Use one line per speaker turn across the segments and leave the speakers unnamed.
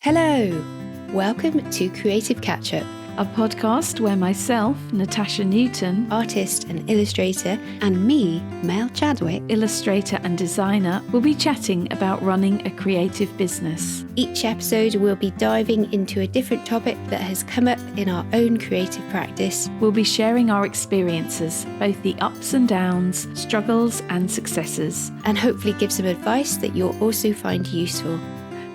Hello, welcome to Creative Catchup,
a podcast where myself, Natasha Newton,
artist and illustrator, and me, Mel Chadwick,
illustrator and designer, will be chatting about running a creative business.
Each episode we'll be diving into a different topic that has come up in our own creative practice.
We'll be sharing our experiences, both the ups and downs, struggles and successes,
and hopefully give some advice that you'll also find useful.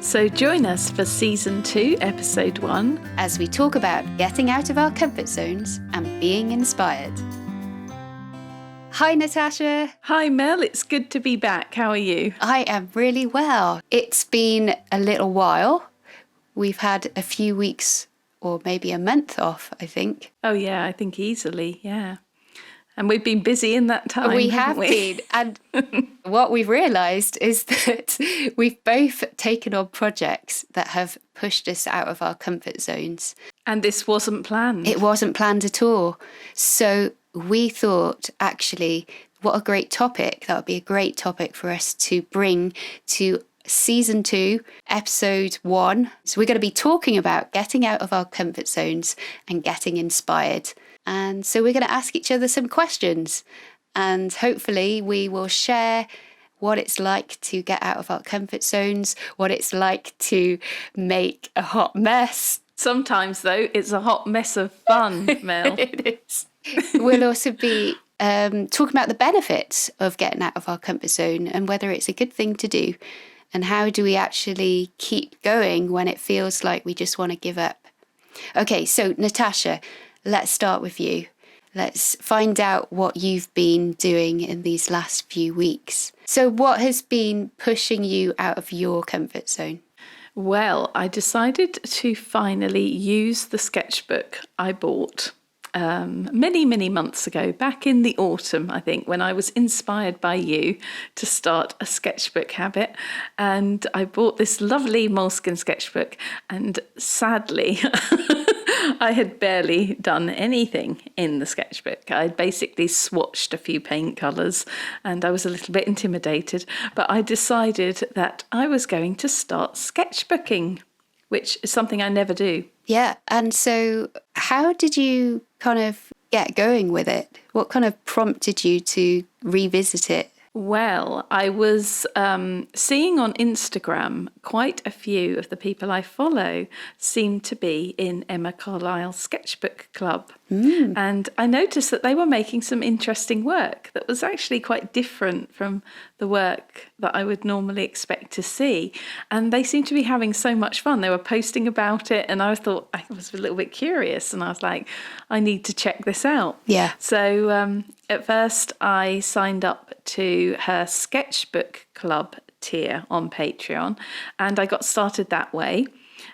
So join us for Season 2, Episode 1,
as we talk about getting out of our comfort zones and being inspired. Hi, Natasha.
Hi, Mel. It's good to be back. How are you?
I am really well. It's been a little while. We've had a few weeks or maybe a month off, I think.
Oh, yeah, I think easily, yeah. And we've been busy in that time.
We have been. And what we've realised is that we've both taken on projects that have pushed us out of our comfort zones.
And this wasn't planned.
It wasn't planned at all. So we thought, actually, what a great topic. That would be a great topic for us to bring to Season 2, Episode 1. So we're going to be talking about getting out of our comfort zones and getting inspired. And so we're going to ask each other some questions, and hopefully we will share what it's like to get out of our comfort zones, what it's like to make a hot mess.
Sometimes, though, it's a hot mess of fun, Mel.
It is. We'll also be talking about the benefits of getting out of our comfort zone and whether it's a good thing to do, and how do we actually keep going when it feels like we just want to give up. Okay, so Natasha, let's start with you. Let's find out what you've been doing in these last few weeks. So what has been pushing you out of your comfort zone?
Well, I decided to finally use the sketchbook I bought many months ago, back in the autumn, I think, when I was inspired by you to start a sketchbook habit. And I bought this lovely moleskin sketchbook, and sadly I had barely done anything in the sketchbook. I'd basically swatched a few paint colours and I was a little bit intimidated, but I decided that I was going to start sketchbooking, which is something I never do.
Yeah, and so how did you kind of get going with it? What kind of prompted you to revisit it?
Well, I was seeing on Instagram quite a few of the people I follow seem to be in Emma Carlisle's sketchbook club. And I noticed that they were making some interesting work that was actually quite different from the work that I would normally expect to see. And they seemed to be having so much fun. They were posting about it, and I thought, I was a little bit curious, and I was like, I need to check this out.
Yeah.
So at first I signed up to her sketchbook club tier on Patreon, and I got started that way.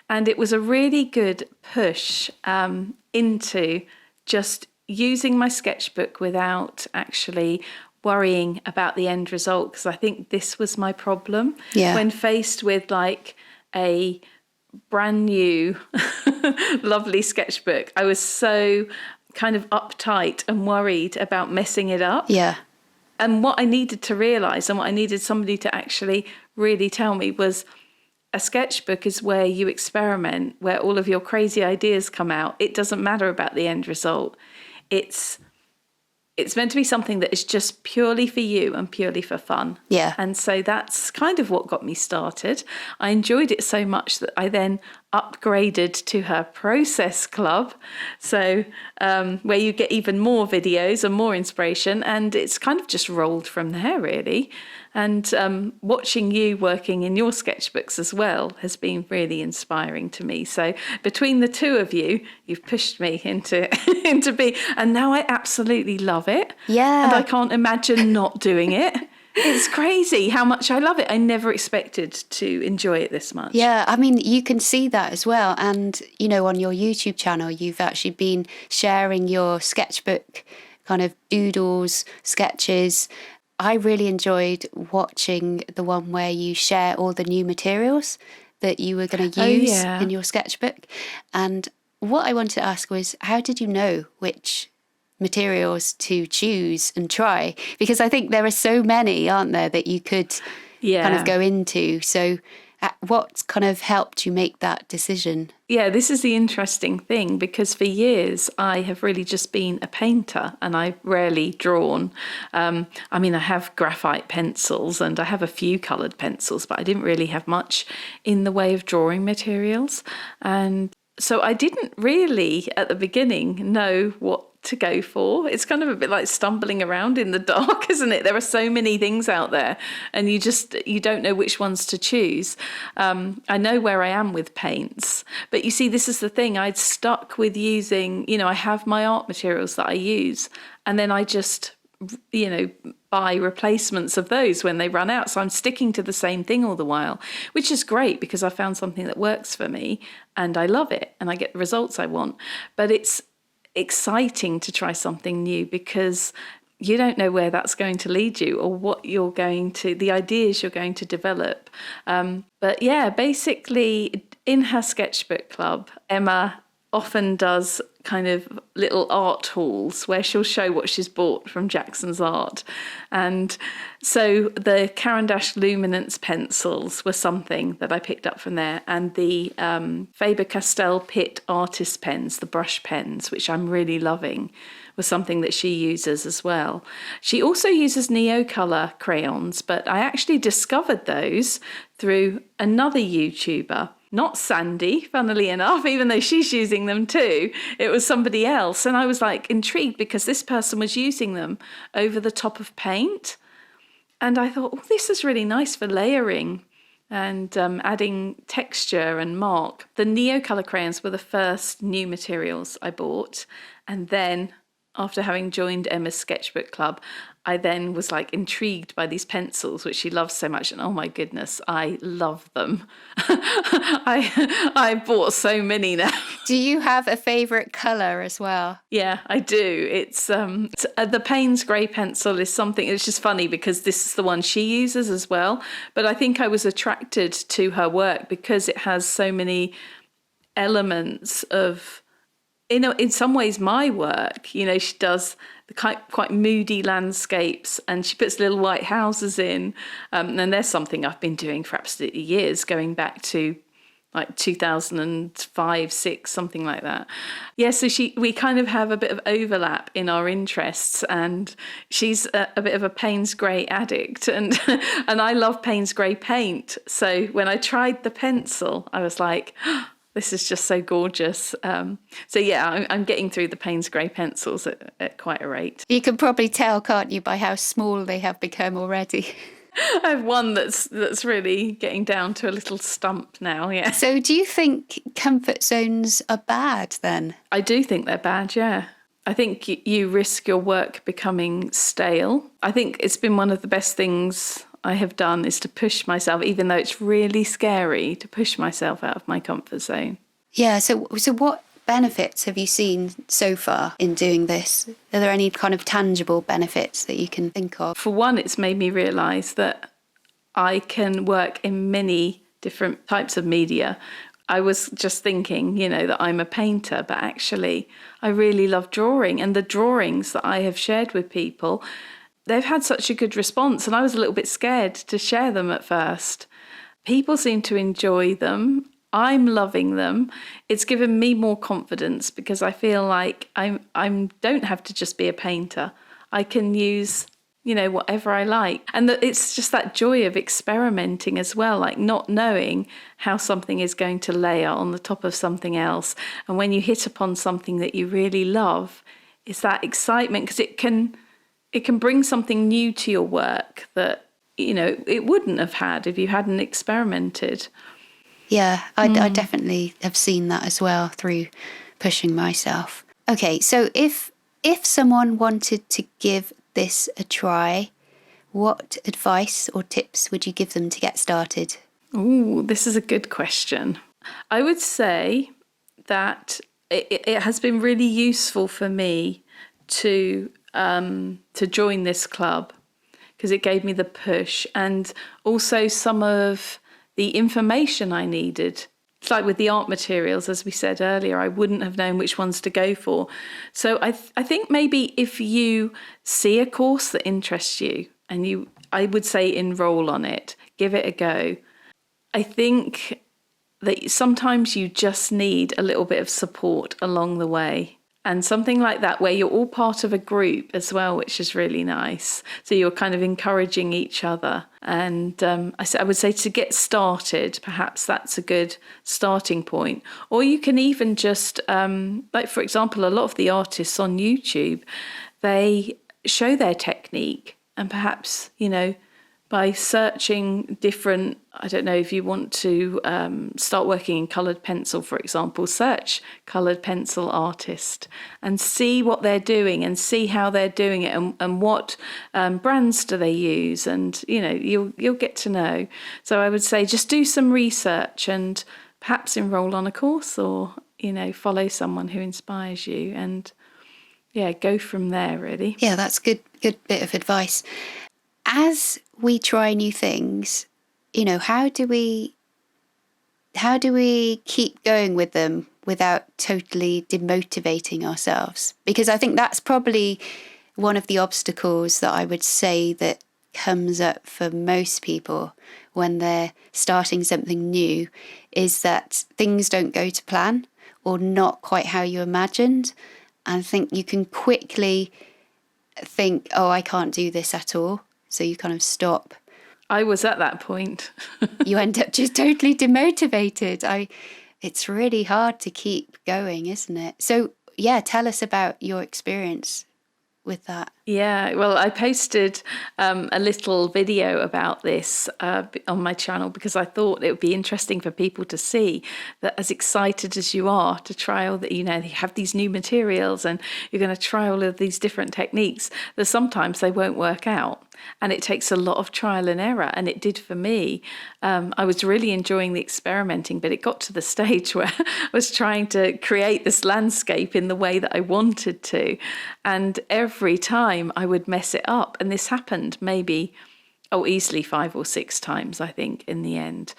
And it was a really good push into just using my sketchbook without actually worrying about the end result, because I think this was my problem.
Yeah.
When faced with like a brand new lovely sketchbook, I was so kind of uptight and worried about messing it up.
Yeah.
And what I needed to realise, and what I needed somebody to actually really tell me, was a sketchbook is where you experiment, where all of your crazy ideas come out. It doesn't matter about the end result. It's meant to be something that is just purely for you and purely for fun.
Yeah.
And so that's kind of what got me started. I enjoyed it so much that I then upgraded to her process club. So where you get even more videos and more inspiration, and it's kind of just rolled from there, really. And watching you working in your sketchbooks as well has been really inspiring to me. So between the two of you, you've pushed me into being, and now I absolutely love it.
Yeah.
And I can't imagine not doing it. It's crazy how much I love it. I never expected to enjoy it this much.
Yeah, I mean, you can see that as well. And, you know, on your YouTube channel, you've actually been sharing your sketchbook kind of doodles, sketches. I really enjoyed watching the one where you share all the new materials that you were going to use in your sketchbook. And what I wanted to ask was, how did you know which materials to choose and try? Because I think there are so many, aren't there, that you could kind of go into. So What kind of helped you make that decision?
Yeah, this is the interesting thing, because for years I have really just been a painter and I've rarely drawn. I mean, I have graphite pencils and I have a few coloured pencils, but I didn't really have much in the way of drawing materials. And so I didn't really at the beginning know what to go for. It's kind of a bit like stumbling around in the dark, isn't it? There are so many things out there and you don't know which ones to choose. I know where I am with paints, but you see, this is the thing. I'd stuck with using, I have my art materials that I use, and then I just, buy replacements of those when they run out. So I'm sticking to the same thing all the while, which is great because I found something that works for me and I love it and I get the results I want. But it's exciting to try something new because you don't know where that's going to lead you or what the ideas you're going to develop. But yeah, basically in her sketchbook club, Emma often does kind of little art hauls where she'll show what she's bought from Jackson's Art. And so the Caran d'Ache Luminance pencils were something that I picked up from there, and the Faber-Castell Pitt artist pens, the brush pens, which I'm really loving, was something that she uses as well. She also uses Neocolor crayons, but I actually discovered those through another YouTuber. Not Sandy, funnily enough, even though she's using them too. It was somebody else. And I was like intrigued because this person was using them over the top of paint. And I thought, this is really nice for layering and adding texture and mark. The Neocolor crayons were the first new materials I bought. And then after having joined Emma's sketchbook club, I then was like intrigued by these pencils, which she loves so much. And oh my goodness, I love them. I bought so many now.
Do you have a favourite colour as well?
Yeah, I do. It's the Payne's grey pencil is something. It's just funny because this is the one she uses as well. But I think I was attracted to her work because it has so many elements of, in some ways, my work. She does the quite moody landscapes and she puts little white houses in. And there's something I've been doing for absolutely years, going back to like 2005, 6, something like that. Yeah, so we kind of have a bit of overlap in our interests, and she's a bit of a Payne's grey addict, and and I love Payne's grey paint. So when I tried the pencil, I was like, this is just so gorgeous. So yeah, I'm getting through the Payne's grey pencils at quite a rate.
You can probably tell, can't you, by how small they have become already?
I have one that's really getting down to a little stump now, yeah.
So do you think comfort zones are bad then?
I do think they're bad, yeah. I think you risk your work becoming stale. I think it's been one of the best things I have done is to push myself, even though it's really scary, to push myself out of my comfort zone.
Yeah, so what benefits have you seen so far in doing this? Are there any kind of tangible benefits that you can think of?
For one, it's made me realise that I can work in many different types of media. I was just thinking, that I'm a painter, but actually I really love drawing, and the drawings that I have shared with people, they've had such a good response, and I was a little bit scared to share them at first. People seem to enjoy them. I'm loving them. It's given me more confidence because I feel like I don't have to just be a painter. I can use, whatever I like. And it's just that joy of experimenting as well, like not knowing how something is going to layer on the top of something else. And when you hit upon something that you really love, it's that excitement because it can bring something new to your work that, it wouldn't have had if you hadn't experimented.
Yeah, I definitely have seen that as well through pushing myself. Okay, so if someone wanted to give this a try, what advice or tips would you give them to get started?
Ooh, this is a good question. I would say that it has been really useful for me to join this club because it gave me the push and also some of the information I needed. It's like with the art materials, as we said earlier, I wouldn't have known which ones to go for. So I think maybe if you see a course that interests you and I would say enroll on it, give it a go. I think that sometimes you just need a little bit of support along the way. And something like that, where you're all part of a group as well, which is really nice. So you're kind of encouraging each other. And I would say to get started, perhaps that's a good starting point. Or you can even just, like, for example, a lot of the artists on YouTube, they show their technique. And perhaps, by searching different, I don't know, if you want to start working in coloured pencil, for example, search coloured pencil artist and see what they're doing and see how they're doing it, and what brands do they use, and you'll get to know. So I would say just do some research and perhaps enroll on a course, or follow someone who inspires you, and go from there, really.
Yeah, that's good bit of advice. As we try new things, how do we keep going with them without totally demotivating ourselves? Because I think that's probably one of the obstacles that I would say that comes up for most people when they're starting something new, is that things don't go to plan, or not quite how you imagined. And I think you can quickly think, oh, I can't do this at all. So you kind of stop.
I was at that point.
You end up just totally demotivated. It's really hard to keep going, isn't it? So, tell us about your experience with that.
Yeah, well, I posted a little video about this on my channel, because I thought it would be interesting for people to see that, as excited as you are to try all that, you have these new materials and you're going to try all of these different techniques, that sometimes they won't work out. And it takes a lot of trial and error. And it did for me. I was really enjoying the experimenting, but it got to the stage where I was trying to create this landscape in the way that I wanted to. And every time I would mess it up. And this happened maybe, easily 5 or 6 times, I think, in the end.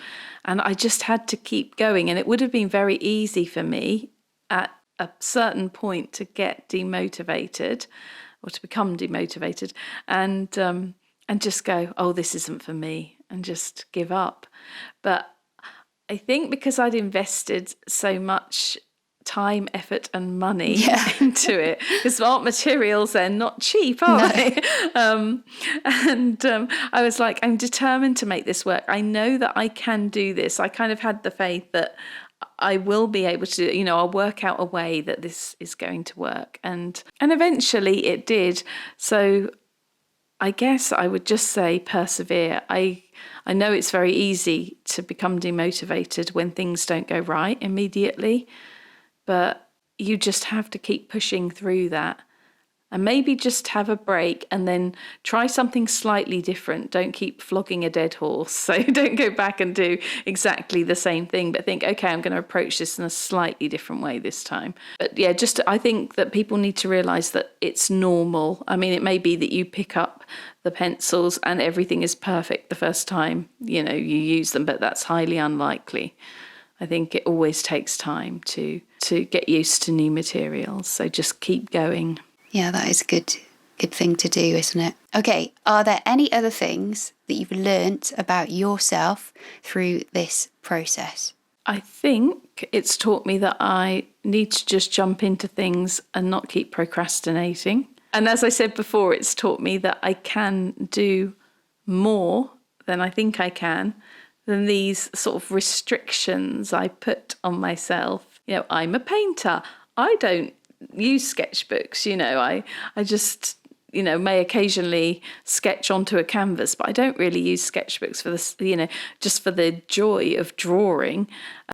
And I just had to keep going. And it would have been very easy for me at a certain point to get demotivated, or to become demotivated, and just go, oh, this isn't for me, and just give up. But I think because I'd invested so much time, effort and money into it, because art materials, they're not cheap, are they? I was like, I'm determined to make this work. I know that I can do this. I kind of had the faith that I will be able to, I'll work out a way that this is going to work. And eventually it did. So I guess I would just say persevere. I know it's very easy to become demotivated when things don't go right immediately, but you just have to keep pushing through that. And maybe just have a break and then try something slightly different. Don't keep flogging a dead horse. So don't go back and do exactly the same thing, but think, okay, I'm going to approach this in a slightly different way this time. But I think that people need to realize that it's normal. I mean, it may be that you pick up the pencils and everything is perfect the first time, you use them, but that's highly unlikely. I think it always takes time to get used to new materials. So just keep going.
Yeah, that is a good thing to do, isn't it? Okay, are there any other things that you've learnt about yourself through this process?
I think it's taught me that I need to just jump into things and not keep procrastinating. And as I said before, it's taught me that I can do more than I think I can, than these sort of restrictions I put on myself. I'm a painter. I don't use sketchbooks, I just may occasionally sketch onto a canvas, but I don't really use sketchbooks for this, just for the joy of drawing,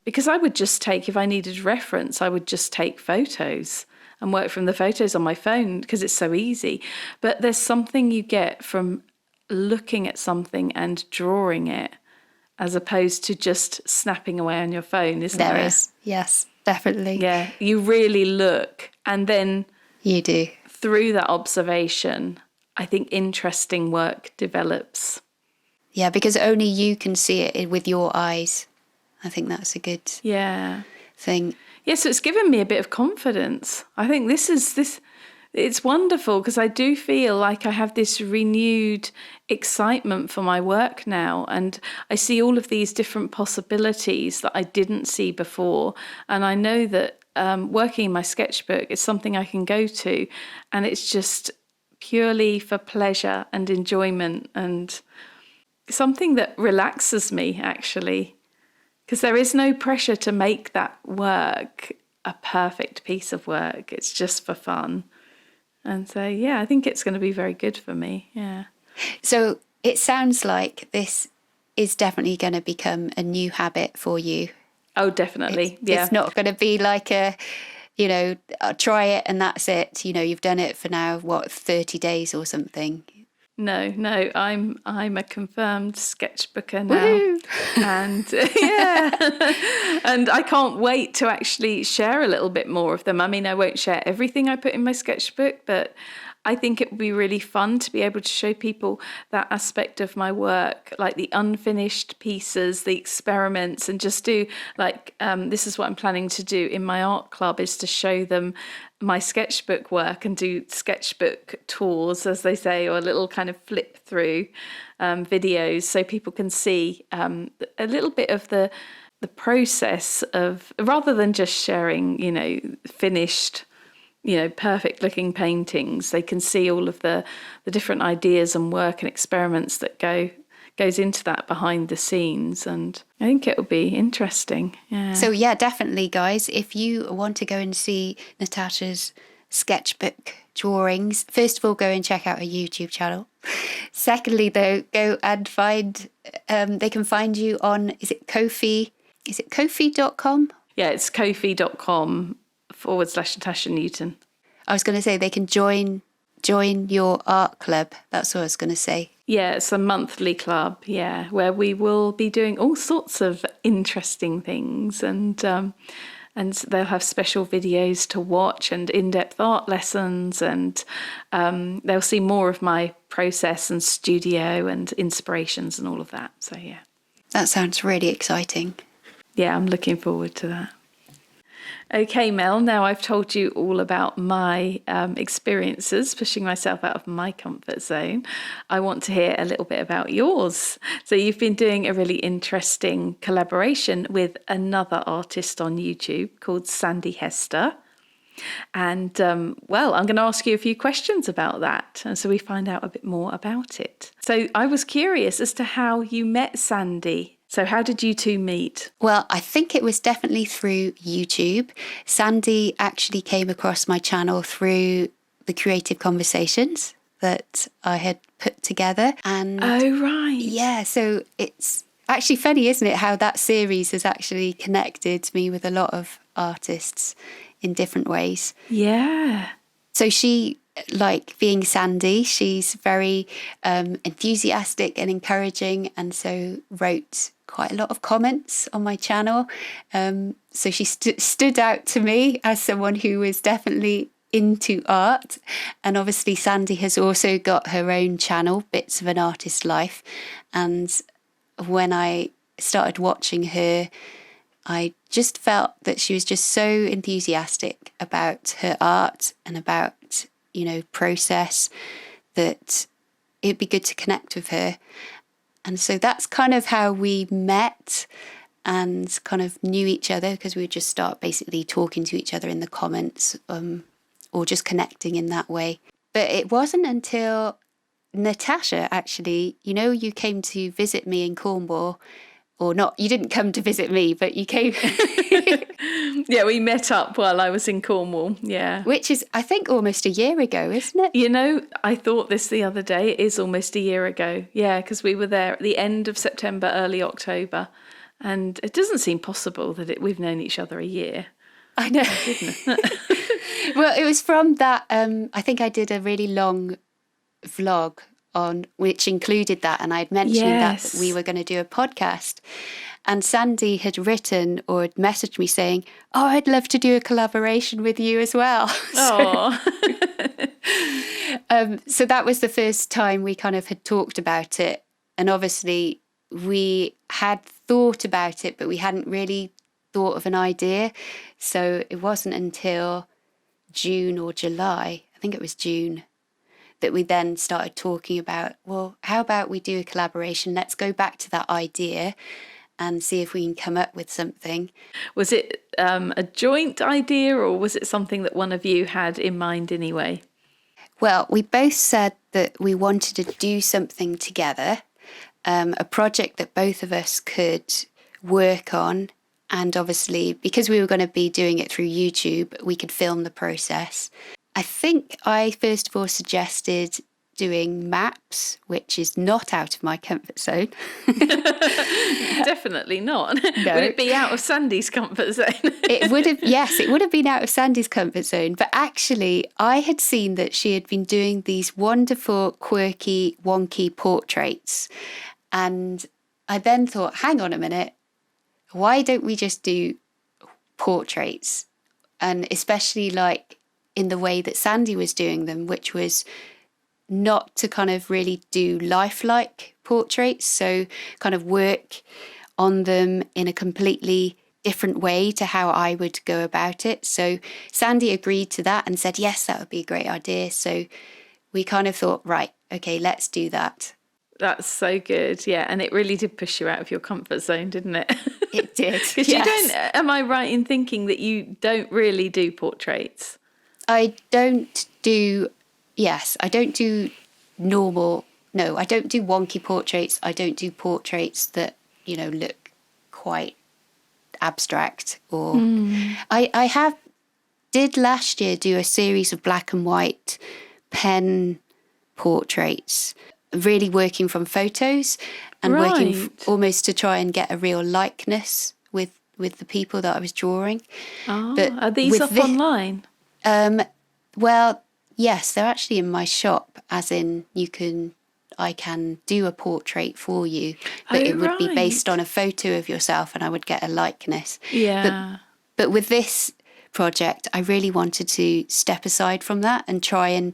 because I would just take, if I needed reference, I would just take photos and work from the photos on my phone, because it's so easy. But there's something you get from looking at something and drawing it, as opposed to just snapping away on your phone, isn't there?
There is, yes, definitely.
Yeah, you really look, and then
you do.
Through that observation, I think interesting work develops.
Yeah, because only you can see it with your eyes. I think that's a good thing.
Yeah, so it's given me a bit of confidence. I think this It's wonderful because I do feel like I have this renewed excitement for my work now, and I see all of these different possibilities that I didn't see before. And I know that working in my sketchbook is something I can go to, and it's just purely for pleasure and enjoyment and something that relaxes me, actually, because there is no pressure to make that work a perfect piece of work. It's just for fun. And so, yeah, I think it's going to be very good for me. Yeah.
So it sounds like this is definitely going to become a new habit for you.
Oh, definitely.
It's not going to be like I'll try it and that's it. You've done it for now, 30 days or something.
No, I'm a confirmed sketchbooker now.
Woo-hoo!
And and I can't wait to actually share a little bit more of them. I mean, I won't share everything I put in my sketchbook, but I think it would be really fun to be able to show people that aspect of my work, like the unfinished pieces, the experiments, and just do this is what I'm planning to do in my art club, is to show them my sketchbook work and do sketchbook tours, as they say, or a little kind of flip through videos, so people can see a little bit of the process of, rather than just sharing, finished, perfect looking paintings. They can see all of the different ideas and work and experiments that goes into that behind the scenes. And I think it'll be interesting. Yeah.
So yeah, definitely, guys, if you want to go and see Natasha's sketchbook drawings, first of all, go and check out her YouTube channel. Secondly, though, go and find, they can find you on, is it Ko-fi.com?
Yeah, it's kofi.com/Natasha Newton.
I was going to say they can join your art club. That's what I was going to say.
Yeah, it's a monthly club, where we will be doing all sorts of interesting things, and they'll have special videos to watch and in-depth art lessons, and they'll see more of my process and studio and inspirations and all of that. So, yeah.
That sounds really exciting.
Yeah, I'm looking forward to that. Okay, Mel, now I've told you all about my experiences, pushing myself out of my comfort zone. I want to hear a little bit about yours. So you've been doing a really interesting collaboration with another artist on YouTube called Sandy Hester. And, I'm going to ask you a few questions about that, and so we find out a bit more about it. So I was curious as to how you met Sandy. So how did you two meet?
Well, I think it was definitely through YouTube. Sandy actually came across my channel through the creative conversations that I had put together. And
oh, right.
Yeah, so it's actually funny, isn't it, how that series has actually connected me with a lot of artists in different ways.
Yeah.
So she, like being Sandy, she's very enthusiastic and encouraging, and so wrote quite a lot of comments on my channel. So she stood out to me as someone who was definitely into art. And obviously Sandy has also got her own channel, Bits of an Artist's Life. And when I started watching her, I just felt that she was just so enthusiastic about her art and about, process, that it'd be good to connect with her. And so that's kind of how we met and kind of knew each other, because we would just start basically talking to each other in the comments, or just connecting in that way. But it wasn't until Natasha, actually, you came to visit me in Cornwall. Or not, you didn't come to visit me, but you came.
Yeah, we met up while I was in Cornwall, yeah.
Which is, I think, almost a year ago, isn't it?
I thought this the other day, it is almost a year ago. Yeah, because we were there at the end of September, early October. And it doesn't seem possible that we've known each other a year.
I know. Well, it was from that, I think I did a really long vlog on which included that, and I'd mentioned that we were going to do a podcast, and Sandy had written or had messaged me saying, "Oh, I'd love to do a collaboration with you as well." So that was the first time we kind of had talked about it, and obviously we had thought about it, but we hadn't really thought of an idea. So it wasn't until June or July, I think it was June, that we then started talking about, well, how about we do a collaboration? Let's go back to that idea and see if we can come up with something.
Was it a joint idea, or was it something that one of you had in mind anyway?
Well, we both said that we wanted to do something together, a project that both of us could work on. And obviously, because we were going to be doing it through YouTube, we could film the process. I think I first of all suggested doing maps, which is not out of my comfort zone.
Definitely not.
No.
Would it be out of Sandy's comfort zone?
It would have been out of Sandy's comfort zone. But actually, I had seen that she had been doing these wonderful, quirky, wonky portraits. And I then thought, hang on a minute, why don't we just do portraits? And especially like in the way that Sandy was doing them, which was not to kind of really do lifelike portraits, so kind of work on them in a completely different way to how I would go about it. So Sandy agreed to that and said, yes, that would be a great idea. So we kind of thought, right, okay, let's do that.
That's so good. Yeah. And it really did push you out of your comfort zone, didn't it?
It did.
Because
yes.
am I right in thinking that you don't really do portraits?
I don't do normal, no, I don't do wonky portraits. I don't do portraits that, look quite abstract or I did last year do a series of black and white pen portraits, really working from photos and working almost to try and get a real likeness with the people that I was drawing.
Oh,
but
are these up online?
Well, yes, they're actually in my shop, as in I can do a portrait for you, but it would be based on a photo of yourself and I would get a likeness.
Yeah.
But with this project, I really wanted to step aside from that and try and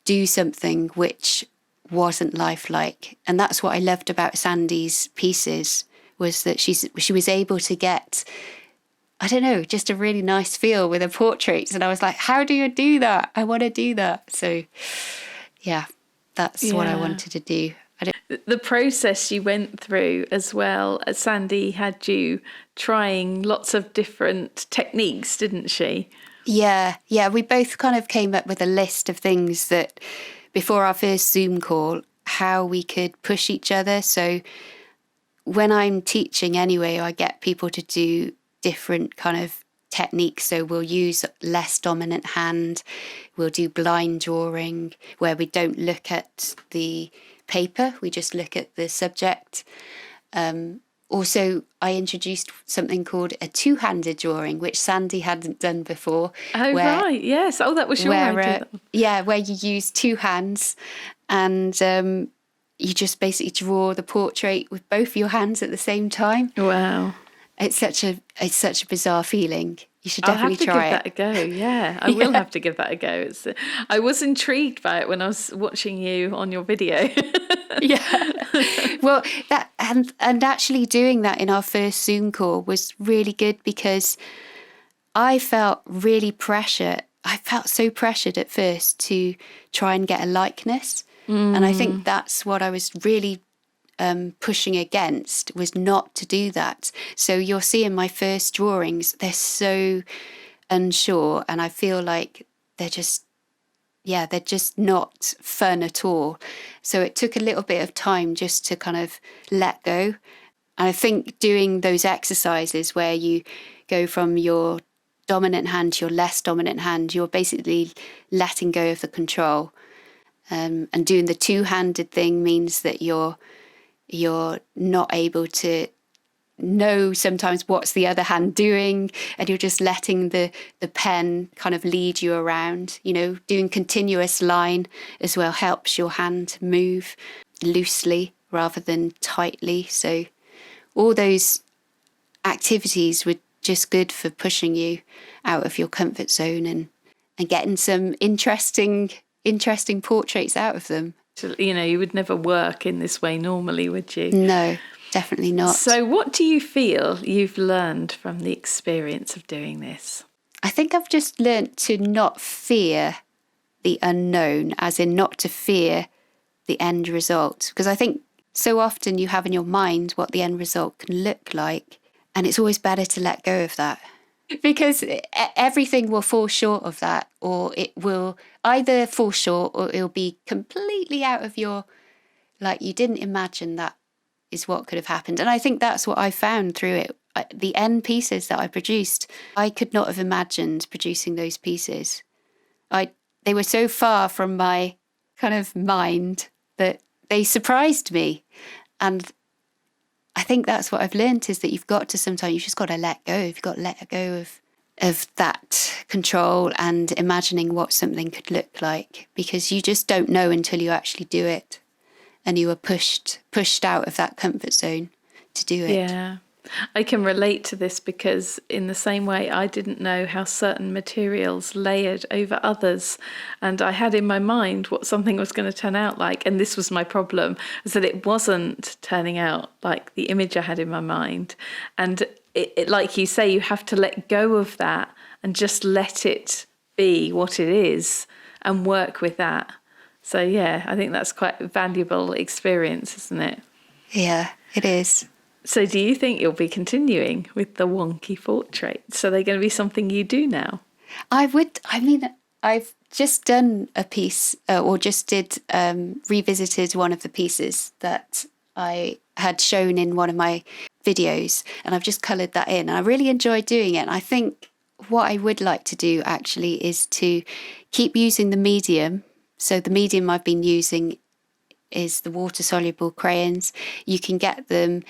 do something which wasn't lifelike. And that's what I loved about Sandy's pieces, was that she was able to get, I don't know, just a really nice feel with her portraits. And I was like, how do you do that? I want to do that. So, yeah, that's what I wanted to do.
The process you went through as well, Sandy had you trying lots of different techniques, didn't she?
Yeah. We both kind of came up with a list of things that, before our first Zoom call, how we could push each other. So when I'm teaching anyway, I get people to do different kind of techniques. So we'll use less dominant hand. We'll do blind drawing, where we don't look at the paper, we just look at the subject. Also, I introduced something called a two-handed drawing, which Sandy hadn't done before.
Oh, right, yes. Oh, that was your idea.
Where you use two hands and you just basically draw the portrait with both your hands at the same time.
Wow.
It's such a bizarre feeling. You should definitely try it.
I'll have to give that a go. Yeah, I will have to give that a go. I was intrigued by it when I was watching you on your video.
Yeah. Well, that and actually doing that in our first Zoom call was really good, because I felt really pressured. I felt so pressured at first to try and get a likeness. And I think that's what I was really pushing against, was not to do that. So you'll see in my first drawings, they're so unsure, and I feel like they're just not fun at all. So it took a little bit of time just to kind of let go. And I think doing those exercises where you go from your dominant hand to your less dominant hand, you're basically letting go of the control. And doing the two-handed thing means that you're not able to know sometimes what's the other hand doing, and you're just letting the pen kind of lead you around. Doing continuous line as well helps your hand move loosely rather than tightly. So all those activities were just good for pushing you out of your comfort zone and getting some interesting portraits out of them.
You would never work in this way normally, would you?
No, definitely not.
So what do you feel you've learned from the experience of doing this?
I think I've just learnt to not fear the unknown, as in not to fear the end result. Because I think so often you have in your mind what the end result can look like, and it's always better to let go of that. Because everything will fall short of that, or it will either fall short or it'll be completely out of your, like, you didn't imagine that is what could have happened. And I think that's what I found through it. The end pieces that I produced, I could not have imagined producing those pieces. They were so far from my kind of mind that they surprised me. And I think that's what I've learned, is that you've just got to let go. You've got to let go of that control and imagining what something could look like, because you just don't know until you actually do it, and you are pushed out of that comfort zone to do it.
Yeah. I can relate to this, because in the same way I didn't know how certain materials layered over others, and I had in my mind what something was going to turn out like, and this was my problem, is that it wasn't turning out like the image I had in my mind. And it, like you say, you have to let go of that and just let it be what it is and work with that. So yeah, I think that's quite a valuable experience, isn't it?
Yeah, it is.
So do you think you'll be continuing with the wonky portraits? Are they going to be something you do now?
I've just done a piece, revisited one of the pieces that I had shown in one of my videos, and I've just coloured that in. And I really enjoyed doing it. And I think what I would like to do actually is to keep using the medium. So the medium I've been using is the water-soluble crayons. You can get them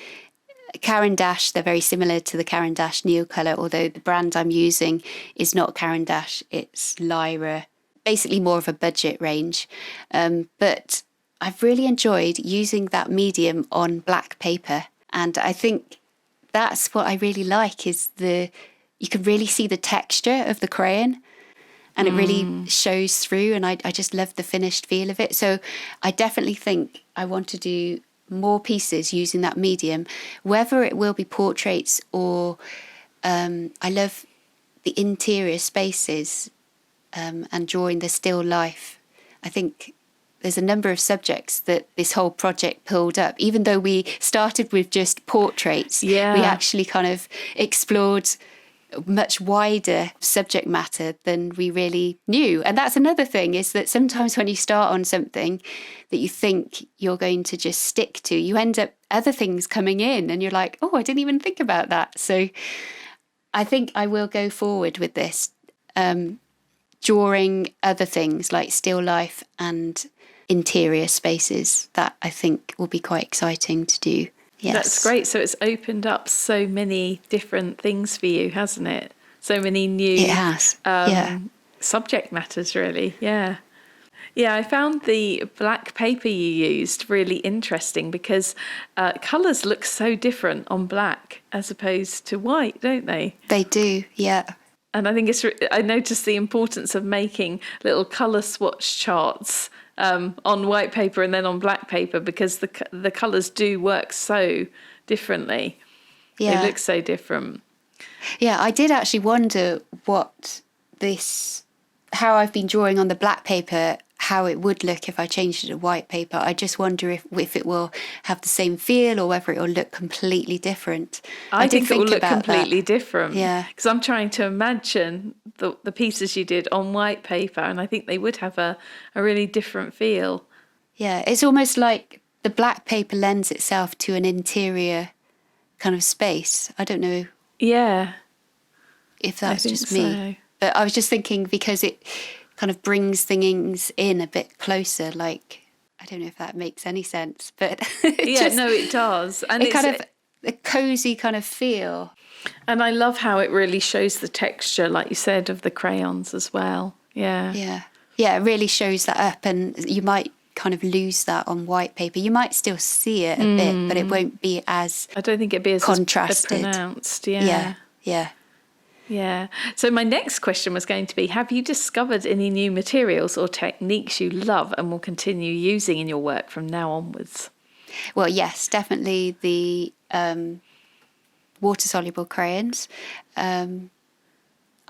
Caran d'Ache. They're very similar to the Caran d'Ache Neocolor, although the brand I'm using is not Caran d'Ache, it's Lyra. Basically more of a budget range. But I've really enjoyed using that medium on black paper. And I think that's what I really like, is you can really see the texture of the crayon, and it really shows through, and I just love the finished feel of it. So I definitely think I want to do more pieces using that medium, whether it will be portraits or I love the interior spaces and drawing the still life. I think there's a number of subjects that this whole project pulled up. Even though we started with just portraits, we actually kind of explored much wider subject matter than we really knew. And that's another thing, is that sometimes when you start on something that you think you're going to just stick to, you end up other things coming in and you're like, oh, I didn't even think about that. So I think I will go forward with this, drawing other things like still life and interior spaces. That I think will be quite exciting to do. Yes.
That's great. So it's opened up so many different things for you, hasn't it? So many new
it has.
subject matters, really. Yeah. Yeah, I found the black paper you used really interesting, because colours look so different on black as opposed to white, don't they?
They do, yeah.
And I think I noticed the importance of making little colour swatch charts on white paper and then on black paper, because the colours do work so differently.
Yeah.
They look so different.
Yeah, I did actually wonder how I've been drawing on the black paper, how it would look if I changed it to white paper. I just wonder if it will have the same feel or whether it will look completely different.
I think it will look completely different.
Yeah.
Because I'm trying to imagine the pieces you did on white paper, and I think they would have a really different feel.
Yeah, it's almost like the black paper lends itself to an interior kind of space. I don't know.
Yeah.
If that's just me. But I was just thinking, because it kind of brings things in a bit closer, like, I don't know if that makes any sense, but
it does. And
it's kind of a cozy kind of feel.
And I love how it really shows the texture, like you said, of the crayons as well. Yeah.
Yeah, it really shows that up, and you might kind of lose that on white paper. You might still see it a bit, but it won't be as
I don't think it'd be as
contrasted.
Pronounced. Yeah. Yeah. So my next question was going to be, have you discovered any new materials or techniques you love and will continue using in your work from now onwards?
Well, yes, definitely the water-soluble crayons.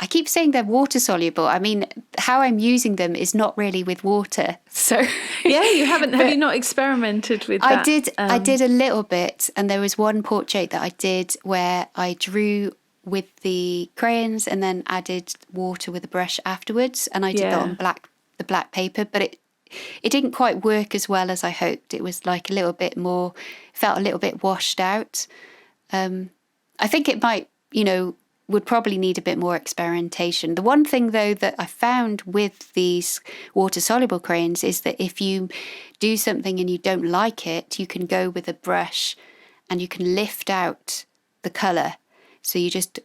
I keep saying they're water soluble. I mean, how I'm using them is not really with water. So
yeah, you haven't. Have you not experimented with that?
I did a little bit, and there was one portrait that I did where I drew with the crayons and then added water with a brush afterwards, and I did that on the black paper, but it didn't quite work as well as I hoped. It was like a little bit more, felt a little bit washed out. I think it might, would probably need a bit more experimentation. The one thing, though, that I found with these water-soluble crayons is that if you do something and you don't like it, you can go with a brush and you can lift out the colour. So you just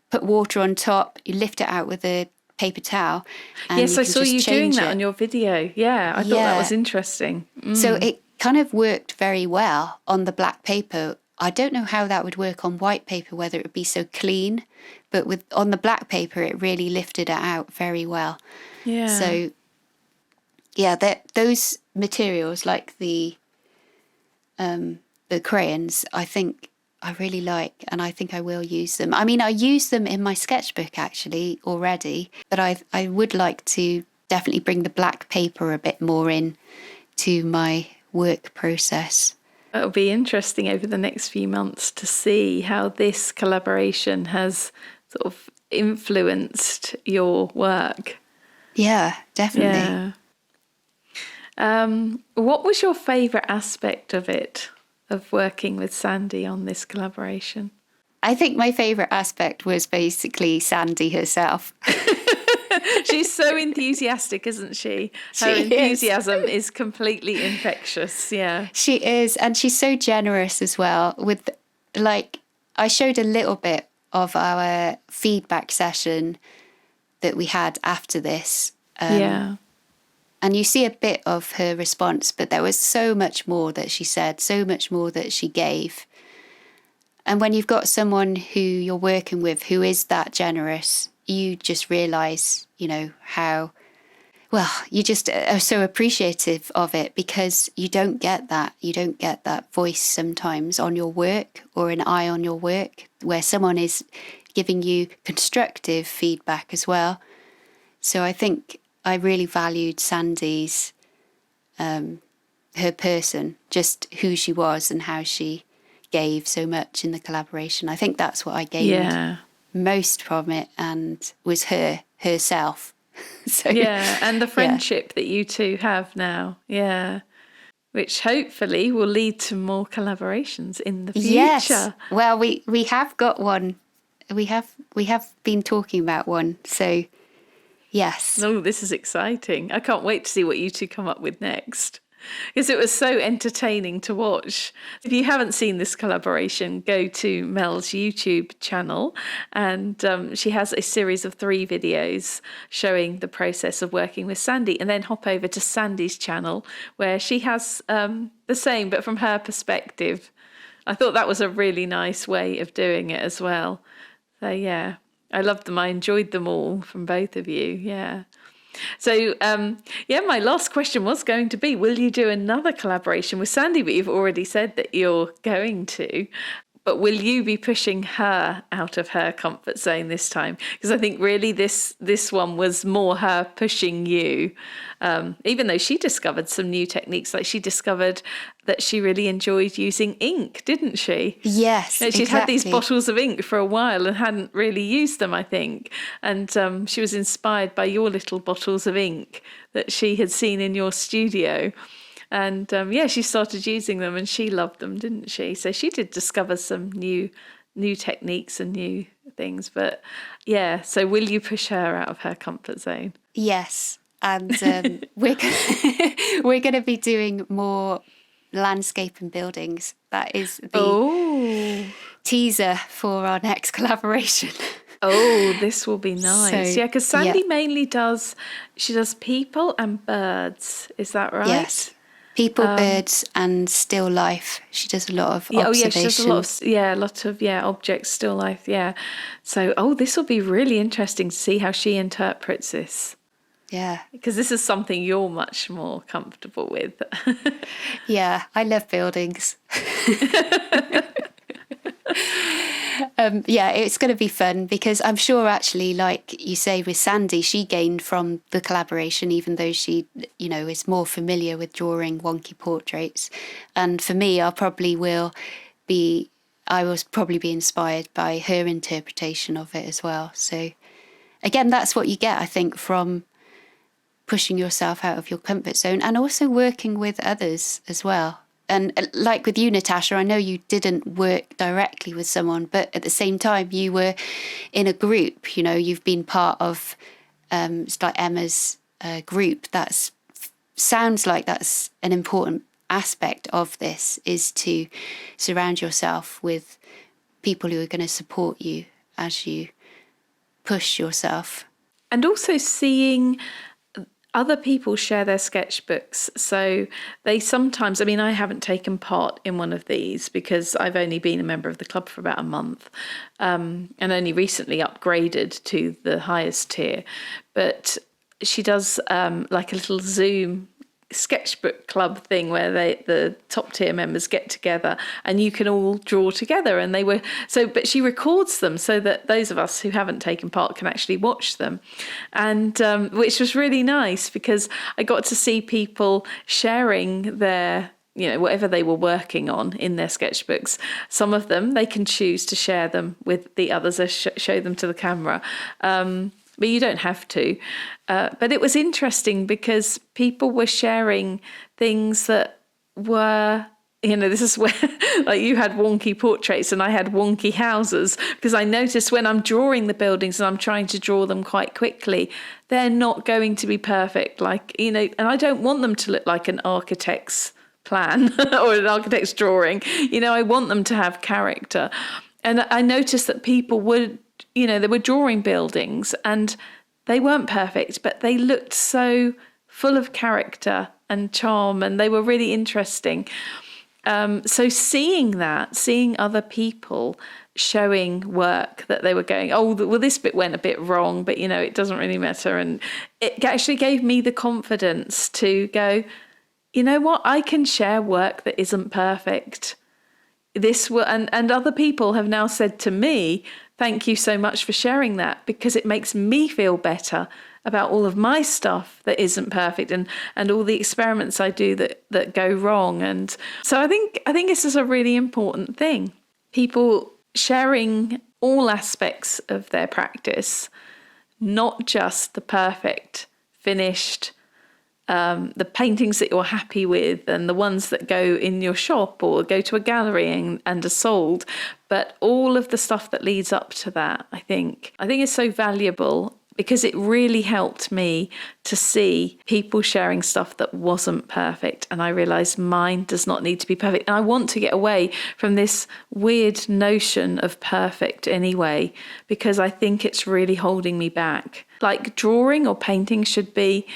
put water on top, you lift it out with a paper towel. And
yes, I saw you doing that
it.
on your video. Yeah, I thought that was interesting.
So it kind of worked very well on the black paper. I don't know how that would work on white paper, whether it would be so clean, but on the black paper, it really lifted it out very well. Yeah. So, yeah, those materials, like the crayons, I think I really like, and I think I will use them. I mean, I use them in my sketchbook actually already, but I would like to definitely bring the black paper a bit more in to my work process.
It'll be interesting over the next few months to see how this collaboration has sort of influenced your work.
Yeah, definitely.
Yeah. What was your favourite aspect of it, of working with Sandy on this collaboration?
I think my favourite aspect was basically Sandy herself.
She's so enthusiastic, isn't she? Her enthusiasm is completely infectious. Yeah,
she is, and she's so generous as well. With I showed a little bit of our feedback session that we had after this. And you see a bit of her response, but there was so much more that she said, so much more that she gave. And when you've got someone who you're working with who is that generous, you just realise, how, you just are so appreciative of it, because you don't get that. You don't get that voice sometimes on your work, or an eye on your work, where someone is giving you constructive feedback as well. So I think I really valued Sandy's, her person, just who she was and how she gave so much in the collaboration. I think that's what I gained most from it, and was herself. So,
and the friendship that you two have now, which hopefully will lead to more collaborations in the future.
Yes. Well, we have got one. We have been talking about one. So, yes.
Oh, this is exciting. I can't wait to see what you two come up with next, because it was so entertaining to watch. If you haven't seen this collaboration, go to Mel's YouTube channel, and she has a series of 3 videos showing the process of working with Sandy, and then hop over to Sandy's channel where she has the same, but from her perspective. I thought that was a really nice way of doing it as well. So I loved them. I enjoyed them all from both of you. So, my last question was going to be, will you do another collaboration with Sandy? But you've already said that you're going to. But will you be pushing her out of her comfort zone this time? Because I think really this one was more her pushing you, even though she discovered some new techniques. Like, she discovered that she really enjoyed using ink, didn't she?
Yes,
She'd had these bottles of ink for a while and hadn't really used them, I think. And she was inspired by your little bottles of ink that she had seen in your studio. And she started using them, and she loved them, didn't she? So she did discover some new techniques and new things. But so will you push her out of her comfort zone?
Yes, and we're going to be doing more landscape and buildings. That is the teaser for our next collaboration.
Oh, this will be nice.
So,
because Sandy mainly does people and birds. Is that right?
Yes. People, birds, and still life. She does a lot of observation.
She does a lot of objects, still life. Yeah. So, this will be really interesting to see how she interprets this.
Yeah.
Because this is something you're much more comfortable with.
Yeah, I love buildings. Yeah, it's going to be fun because I'm sure actually, like you say with Sandy, she gained from the collaboration, even though she, is more familiar with drawing wonky portraits. And for me, I will probably be inspired by her interpretation of it as well. So again, that's what you get, I think, from pushing yourself out of your comfort zone and also working with others as well. And like with you, Natasha, I know you didn't work directly with someone, but at the same time, you were in a group. You've been part of it's like Emma's group. Sounds like that's an important aspect of this, is to surround yourself with people who are going to support you as you push yourself.
And also seeing other people share their sketchbooks. So they sometimes, I haven't taken part in one of these because I've only been a member of the club for about a month, and only recently upgraded to the highest tier. But she does like a little Zoom sketchbook club thing where the top tier members get together and you can all draw together, and but she records them so that those of us who haven't taken part can actually watch them, and which was really nice because I got to see people sharing their whatever they were working on in their sketchbooks. Some of them they can choose to share them with the others or show them to the camera, but you don't have to. But it was interesting because people were sharing things that were, this is where like you had wonky portraits and I had wonky houses, because I noticed when I'm drawing the buildings and I'm trying to draw them quite quickly, they're not going to be perfect. And I don't want them to look like an architect's plan or an architect's drawing. I want them to have character. And I noticed that people would, they were drawing buildings and they weren't perfect, but they looked so full of character and charm, and they were really interesting. So seeing other people showing work that they were going, oh, well, this bit went a bit wrong, but, it doesn't really matter. And it actually gave me the confidence to go, you know what, I can share work that isn't perfect. And other people have now said to me, thank you so much for sharing that, because it makes me feel better about all of my stuff that isn't perfect and all the experiments I do that go wrong. And so I think this is a really important thing. People sharing all aspects of their practice, not just the perfect, finished, the paintings that you're happy with and the ones that go in your shop or go to a gallery and are sold, but all of the stuff that leads up to that, I think is so valuable, because it really helped me to see people sharing stuff that wasn't perfect. And I realised mine does not need to be perfect. And I want to get away from this weird notion of perfect anyway, because I think it's really holding me back. Like drawing or painting should be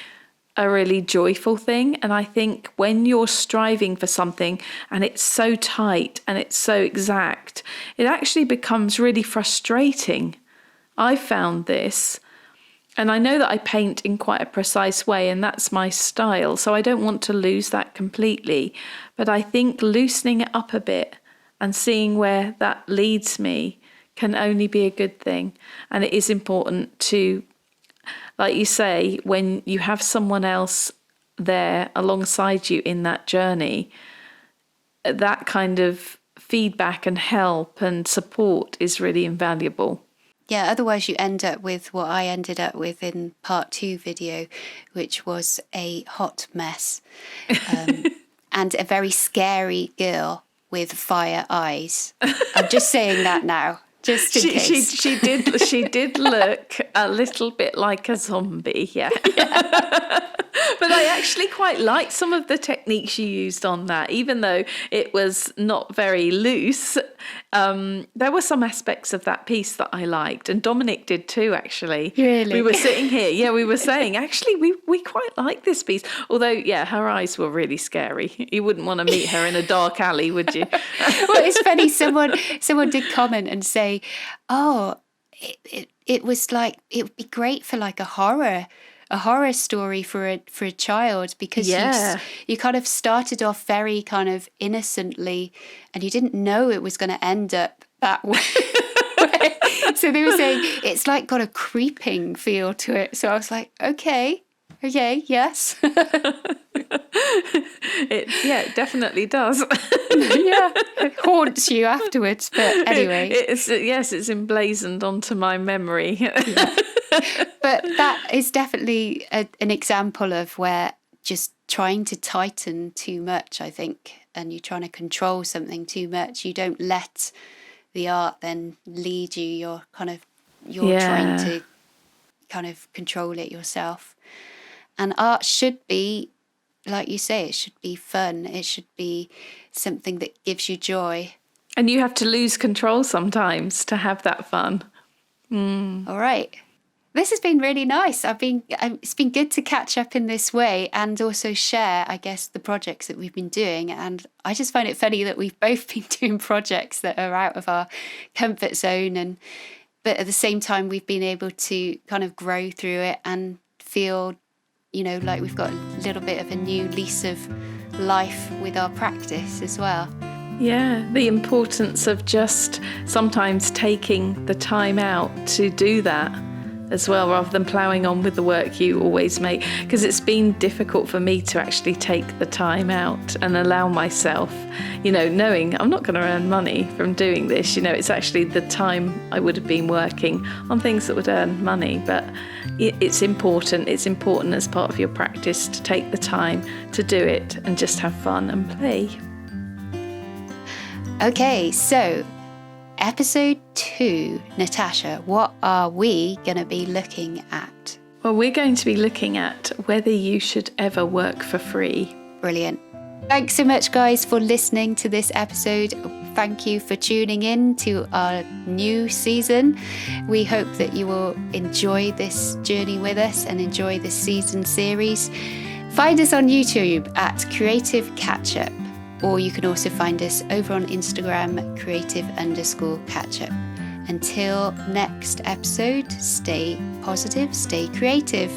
a really joyful thing. And I think when you're striving for something and it's so tight and it's so exact, it actually becomes really frustrating. I found this, and I know that I paint in quite a precise way and that's my style, so I don't want to lose that completely. But I think loosening it up a bit and seeing where that leads me can only be a good thing. And it is important to, like you say, when you have someone else there alongside you in that journey, that kind of feedback and help and support is really invaluable.
Yeah, otherwise you end up with what I ended up with in part 2 video, which was a hot mess and a very scary girl with fire eyes. I'm just saying that now. Just in case.
She did look a little bit like a zombie, yeah. But I actually quite liked some of the techniques you used on that, even though it was not very loose. There were some aspects of that piece that I liked, and Dominic did too, actually.
Really?
We were sitting here, we were saying, actually, we quite like this piece. Although, yeah, her eyes were really scary. You wouldn't want to meet her in a dark alley, would you?
Well, it's funny, someone did comment and say, oh, it was like, it would be great for like a horror story for a child, because you kind of started off very kind of innocently and you didn't know it was going to end up that way. So they were saying it's like got a creeping feel to it. So I was like, okay, yes.
It definitely does.
Yeah, it haunts you afterwards. But anyway,
it's emblazoned onto my memory.
Yeah. But that is definitely an example of where just trying to tighten too much, I think, and you're trying to control something too much. You don't let the art then lead you. You're trying to kind of control it yourself. And art should be, like you say, it should be fun. It should be something that gives you joy.
And you have to lose control sometimes to have that fun.
All right. This has been really nice. It's been good to catch up in this way and also share, I guess, the projects that we've been doing. And I just find it funny that we've both been doing projects that are out of our comfort zone, but at the same time, we've been able to kind of grow through it and feel, like we've got a little bit of a new lease of life with our practice as well.
Yeah, the importance of just sometimes taking the time out to do that as well, rather than ploughing on with the work you always make. Because it's been difficult for me to actually take the time out and allow myself, knowing I'm not going to earn money from doing this. It's actually the time I would have been working on things that would earn money. But it's important. It's important as part of your practice to take the time to do it and just have fun and play.
Okay, so Episode 2, Natasha, what are we going to be looking at?
Well, we're going to be looking at whether you should ever work for free.
Brilliant. Thanks so much, guys, for listening to this episode. Thank you for tuning in to our new season. We hope that you will enjoy this journey with us and enjoy this season series. Find us on YouTube at Creative Catchup. Or you can also find us over on Instagram, creative_catchup. Until next episode, stay positive, stay creative.